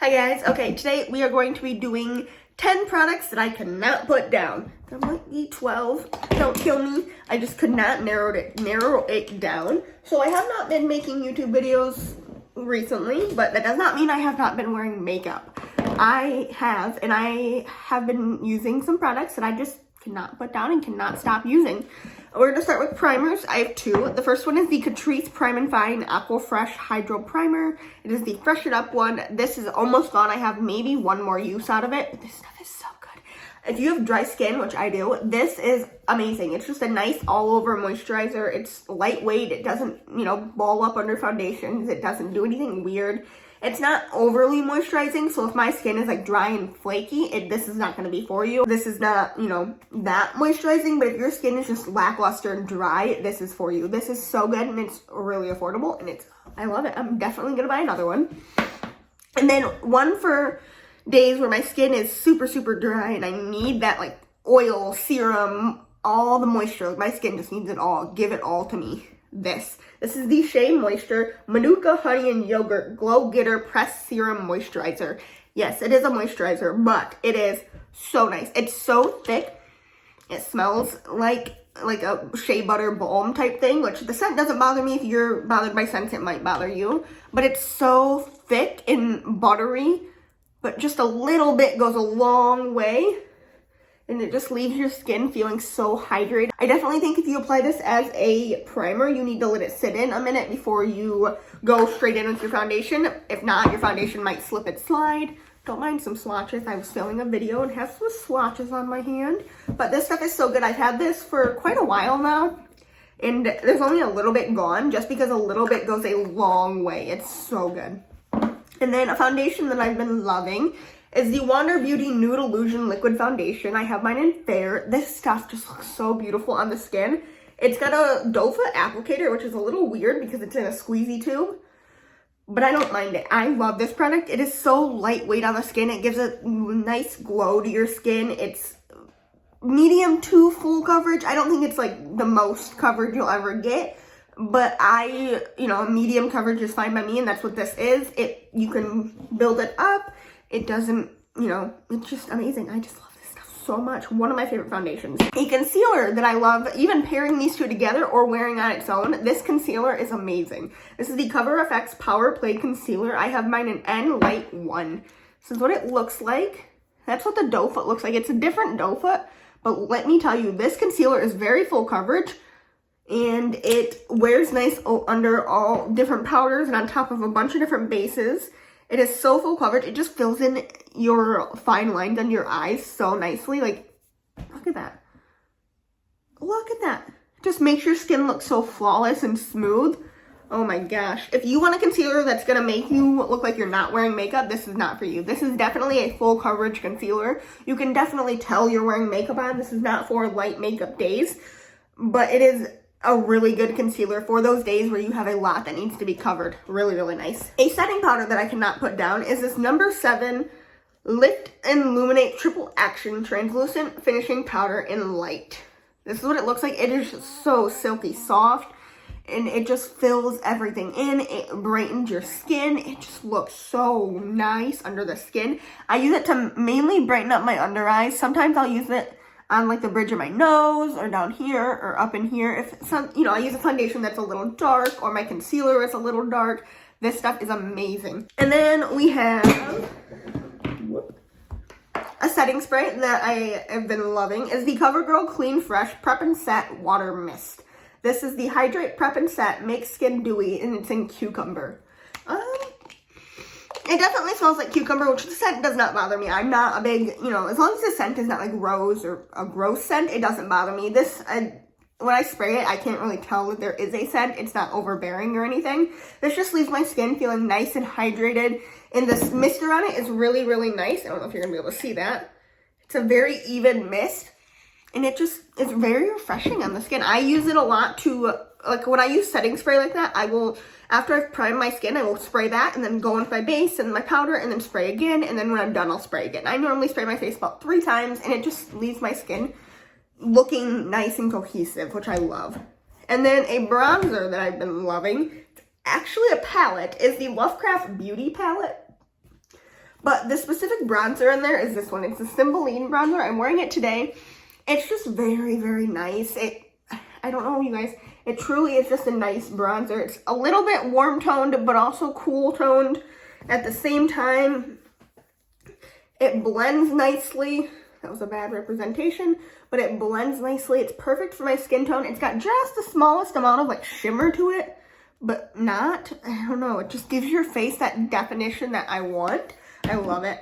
Hi guys, okay, today we are going to be doing 10 products that I cannot put down. There might be 12, don't kill me. I just could not narrow it down. So I have not been making YouTube videos recently, but that does not mean I have not been wearing makeup. I have been using some products that I just cannot put down and cannot stop using. We're going to start with primers. I have two. The first one is the Catrice Prime and Fine Aqua Fresh Hydro Primer. It is the Fresh It Up one. This is almost gone. I have maybe one more use out of it, but this stuff is so good. If you have dry skin, which I do, this is amazing. It's just a nice all-over moisturizer. It's lightweight. It doesn't, ball up under foundations. It doesn't do anything weird. It's not overly moisturizing, so if my skin is like dry and flaky, this is not going to be for you. This is not, that moisturizing, but if your skin is just lackluster and dry, this is for you. This is so good, and it's really affordable, and I love it. I'm definitely going to buy another one. And then one for days where my skin is super, super dry, and I need that like oil, serum, all the moisture. My skin just needs it all. Give it all to me. This is the Shea Moisture Manuka Honey and Yogurt Glow Getter Press Serum Moisturizer. Yes, it is a moisturizer, but it is so nice. It's so thick. It smells like a shea butter balm type thing, which the scent doesn't bother me. If you're bothered by scents, it might bother you. But it's so thick and buttery, but just a little bit goes a long way. And it just leaves your skin feeling so hydrated. I definitely think if you apply this as a primer, you need to let it sit in a minute before you go straight in with your foundation. If not, your foundation might slip and slide. Don't mind some swatches. I was filming a video and have some swatches on my hand. But this stuff is so good. I've had this for quite a while now. And there's only a little bit gone, just because a little bit goes a long way. It's so good. And then a foundation that I've been loving is the Wander Beauty Nude Illusion Liquid Foundation. I have mine in Fair. This stuff just looks so beautiful on the skin. It's got a doe foot applicator, which is a little weird because it's in a squeezy tube. But I don't mind it. I love this product. It is so lightweight on the skin. It gives a nice glow to your skin. It's medium to full coverage. I don't think it's like the most coverage you'll ever get. But medium coverage is fine by me, and that's what this is. You can build it up. It doesn't, it's just amazing. I just love this stuff so much. One of my favorite foundations. A concealer that I love, even pairing these two together or wearing on its own, this concealer is amazing. This is the Cover FX Power Play Concealer. I have mine in N Light 1. This is what it looks like. That's what the doe foot looks like. It's a different doe foot, but let me tell you, this concealer is very full coverage, and it wears nice under all different powders and on top of a bunch of different bases. It is so full coverage. It just fills in your fine lines under your eyes so nicely. Like, look at that. Look at that. Just makes your skin look so flawless and smooth. Oh my gosh. If you want a concealer that's going to make you look like you're not wearing makeup, this is not for you. This is definitely a full coverage concealer. You can definitely tell you're wearing makeup on. This is not for light makeup days, but it is a really good concealer for those days where you have a lot that needs to be covered. Really, really nice. A setting powder that I cannot put down is this number 7 Lift and Illuminate Triple Action Translucent Finishing Powder in Light. This is what it looks like. It is just so silky soft, and it just fills everything in. It brightens your skin. It just looks so nice under the skin. I use it to mainly brighten up my under eyes. Sometimes I'll use it on like the bridge of my nose or down here or up in here. If some, I use a foundation that's a little dark or my concealer is a little dark, this stuff is amazing. And then we have a setting spray that I have been loving is the CoverGirl Clean Fresh Prep and Set Water Mist. This is the Hydrate Prep and Set Make Skin Dewy, and it's in cucumber. It definitely smells like cucumber, which the scent does not bother me. I'm not a big, as long as the scent is not like rose or a gross scent, it doesn't bother me. When I spray it, I can't really tell that there is a scent. It's not overbearing or anything. This just leaves my skin feeling nice and hydrated. And this mister on it is really, really nice. I don't know if you're going to be able to see that. It's a very even mist. And it's very refreshing on the skin. I use it a lot to, like when I use setting spray like that, after I've primed my skin, I will spray that and then go into my base and my powder and then spray again. And then when I'm done, I'll spray again. I normally spray my face about 3 times, and it just leaves my skin looking nice and cohesive, which I love. And then a bronzer that I've been loving, actually a palette, is the Lovecraft Beauty palette. But the specific bronzer in there is this one. It's a Cymbeline bronzer. I'm wearing it today. It's just very, very nice. I don't know, you guys. It truly is just a nice bronzer. It's a little bit warm toned, but also cool toned at the same time. It blends nicely. That was a bad representation, but it blends nicely. It's perfect for my skin tone. It's got just the smallest amount of like shimmer to it, but not, I don't know, it just gives your face that definition that I want. I love it.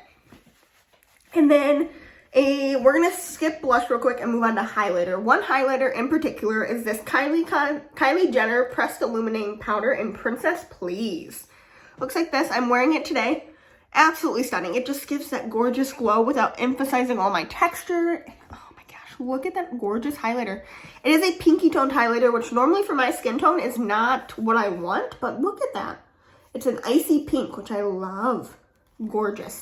And then we're gonna skip blush real quick and move on to highlighter. One highlighter in particular is this Kylie Jenner Pressed Illuminating Powder in Princess Please. Looks like this. I'm wearing it today. Absolutely stunning. It just gives that gorgeous glow without emphasizing all my texture. Oh my gosh, look at that gorgeous highlighter. It is a pinky toned highlighter, which normally for my skin tone is not what I want, but look at that. It's an icy pink, which I love. Gorgeous.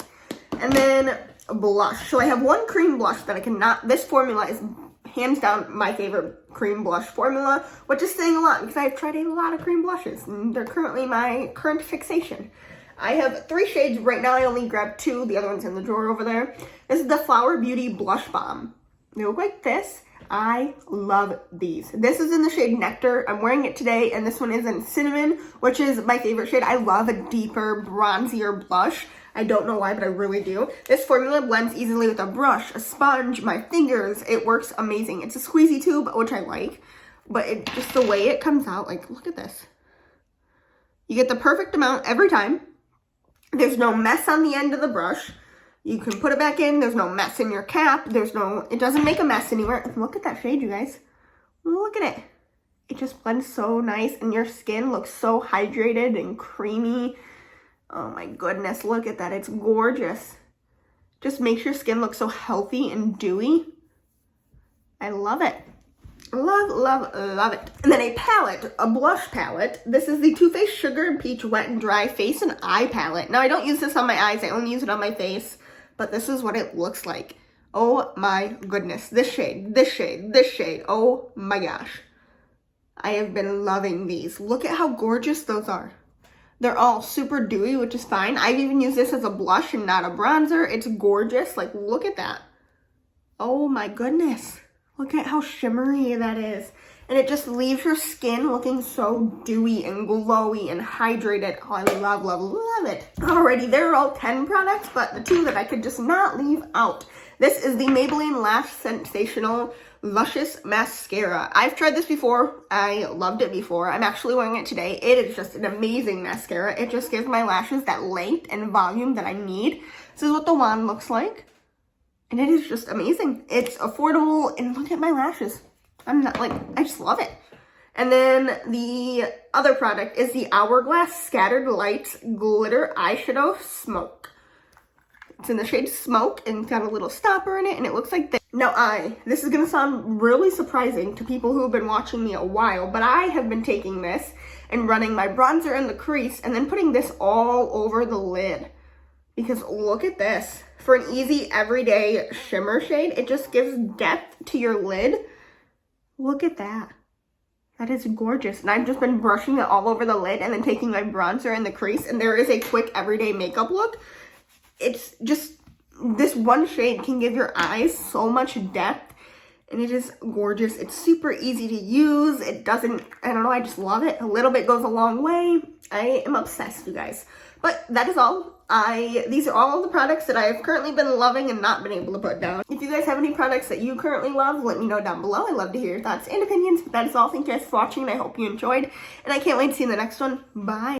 And then blush. So I have one cream blush that I cannot, this formula is hands down my favorite cream blush formula, which is saying a lot because I've tried a lot of cream blushes and they're currently my current fixation. I have 3 shades right now. I only grabbed 2. The other one's in the drawer over there. This is the Flower Beauty Blush Bomb. They look like this. I love these. This is in the shade Nectar. I'm wearing it today, and this one is in Cinnamon, which is my favorite shade. I love a deeper, bronzier blush. I don't know why, but I really do. This formula blends easily with a brush, a sponge, my fingers. It works amazing. It's a squeezy tube, which I like, but it just the way it comes out, like, look at this. You get the perfect amount every time. There's no mess on the end of the brush. You can put it back in. There's no mess in your cap. It doesn't make a mess anywhere. Look at that shade, you guys. Look at it. It just blends so nice and your skin looks so hydrated and creamy. Oh my goodness, look at that. It's gorgeous. Just makes your skin look so healthy and dewy. I love it. Love, love, love it. And then a palette, a blush palette. This is the Too Faced Sugar and Peach Wet and Dry Face and Eye Palette. Now, I don't use this on my eyes. I only use it on my face. But this is what it looks like. Oh my goodness. This shade, this shade, this shade. Oh my gosh. I have been loving these. Look at how gorgeous those are. They're all super dewy, which is fine. I've even used this as a blush and not a bronzer. It's gorgeous. Like, look at that. Oh my goodness. Look at how shimmery that is. And it just leaves your skin looking so dewy and glowy and hydrated. Oh, I love, love, love it. Alrighty, there are all 10 products, but the 2 that I could just not leave out. This is the Maybelline Lash Sensational Luscious Mascara. I've tried this before. I loved it before. I'm actually wearing it today. It is just an amazing mascara. It just gives my lashes that length and volume that I need. This is what the wand looks like. And it is just amazing. It's affordable, and look at my lashes. I just love it. And then the other product is the Hourglass Scattered Lights Glitter Eyeshadow Smoke. It's in the shade Smoke, and it's got a little stopper in it, and it looks like this. Now this is gonna sound really surprising to people who have been watching me a while, but I have been taking this and running my bronzer in the crease, and then putting this all over the lid. Because look at this. For an easy everyday shimmer shade, it just gives depth to your lid. Look at that. That is gorgeous. And I've just been brushing it all over the lid and then taking my bronzer in the crease. And there is a quick everyday makeup look. It's just, this one shade can give your eyes so much depth. And it is gorgeous. It's super easy to use. It doesn't, I don't know, I just love it. A little bit goes a long way. I am obsessed, you guys. But that is all. These are all the products that I have currently been loving and not been able to put down. If you guys have any products that you currently love, let me know down below. I'd love to hear your thoughts and opinions. But that is all. Thank you guys for watching, and I hope you enjoyed. And I can't wait to see you in the next one. Bye.